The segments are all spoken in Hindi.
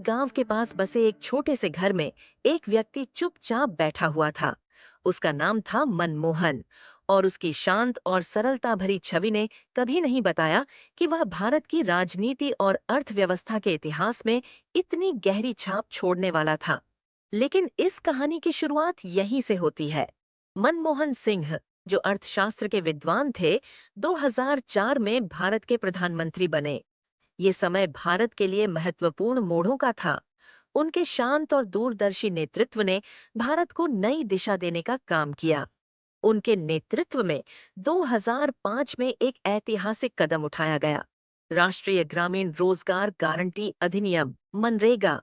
गांव के पास बसे एक छोटे से घर में एक व्यक्ति चुपचाप बैठा हुआ था। उसका नाम था मनमोहन। और उसकी शांत और सरलता भरी छवि ने कभी नहीं बताया कि वह भारत की राजनीति और अर्थव्यवस्था के इतिहास में इतनी गहरी छाप छोड़ने वाला था। लेकिन इस कहानी की शुरुआत यहीं से होती है। मनमोहन सिंह, जो अर्थशास्त्र के विद्वान थे, 2004 में भारत के प्रधानमंत्री बने। ये समय भारत के लिए महत्वपूर्ण मोड़ों का था। उनके शांत और दूरदर्शी नेतृत्व ने भारत को नई दिशा देने का काम किया। उनके नेतृत्व में 2005 में एक ऐतिहासिक कदम उठाया गया, राष्ट्रीय ग्रामीण रोजगार गारंटी अधिनियम मनरेगा।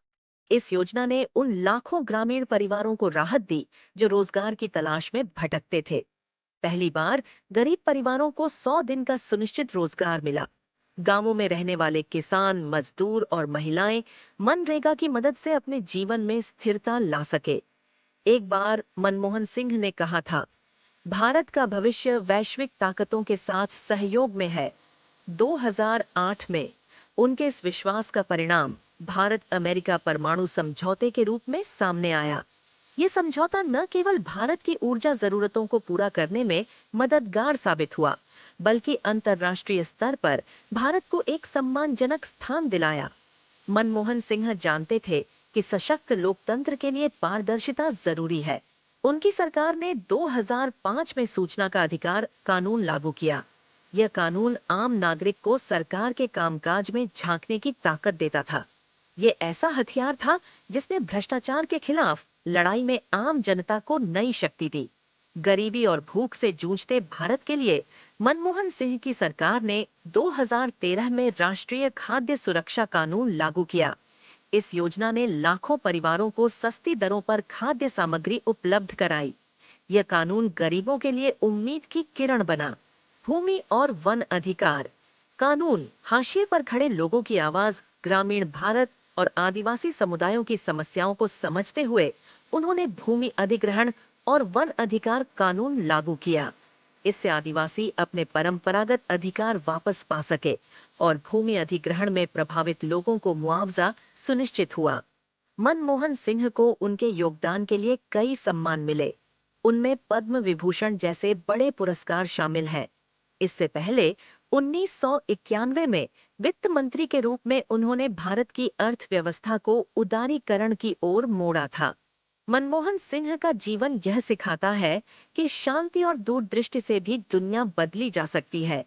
इस योजना ने उन लाखों ग्रामीण परिवारों को राहत दी जो रोजगार की तलाश में भटकते थे। पहली बार गरीब परिवारों को 100 दिन का सुनिश्चित रोजगार मिला। गांवों में रहने वाले किसान, मजदूर और महिलाएं मनरेगा की मदद से अपने जीवन में स्थिरता ला सके। एक बार मनमोहन सिंह ने कहा था, भारत का भविष्य वैश्विक ताकतों के साथ सहयोग में है। 2008 में उनके इस विश्वास का परिणाम भारत अमेरिका परमाणु समझौते के रूप में सामने आया। ये समझौता न केवल भारत की ऊर्जा जरूरतों को पूरा करने में मददगार साबित हुआ, बल्कि अंतर्राष्ट्रीय स्तर पर भारत को एक सम्मानजनक स्थान दिलाया। मनमोहन सिंह जानते थे कि सशक्त लोकतंत्र के लिए पारदर्शिता जरूरी है। उनकी सरकार ने 2005 में सूचना का अधिकार कानून लागू किया। यह कानून आम नागरिक को सरकार के कामकाज में झांकने की ताकत देता था। ये ऐसा हथियार था जिसने भ्रष्टाचार के खिलाफ लड़ाई में आम जनता को नई शक्ति दी। गरीबी और भूख से जूझते भारत के लिए मनमोहन सिंह की सरकार ने 2013 में राष्ट्रीय खाद्य सुरक्षा कानून लागू किया। इस योजना ने लाखों परिवारों को सस्ती दरों पर खाद्य सामग्री उपलब्ध कराई। यह कानून गरीबों के लिए उम्मीद की किरण बना। भूमि और वन अधिकार कानून हाशिए पर खड़े लोगों की आवाज, ग्रामीण भारत और आदिवासी समुदायों की समस्याओं को समझते हुए उन्होंने भूमि अधिग्रहण और वन अधिकार कानून लागू किया। इससे आदिवासी अपने परंपरागत अधिकार वापस पा सके और भूमि अधिग्रहण में प्रभावित लोगों को मुआवजा सुनिश्चित हुआ। मनमोहन सिंह को उनके योगदान के लिए कई सम्मान मिले। उनमें पद्म विभूषण जैसे बड़े पुरस्कार शामिल हैं। इससे पहले 1991 में वित्त मंत्री के रूप में उन्होंने भारत की अर्थव्यवस्था को उदारीकरण की ओर मोड़ा था। मनमोहन सिंह का जीवन यह सिखाता है कि शांति और दूरदृष्टि से भी दुनिया बदली जा सकती है।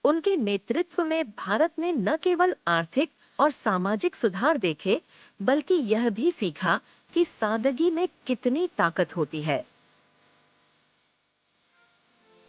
उनके नेतृत्व में भारत ने न केवल आर्थिक और सामाजिक सुधार देखे, बल्कि यह भी सीखा कि सादगी में कितनी ताकत होती है।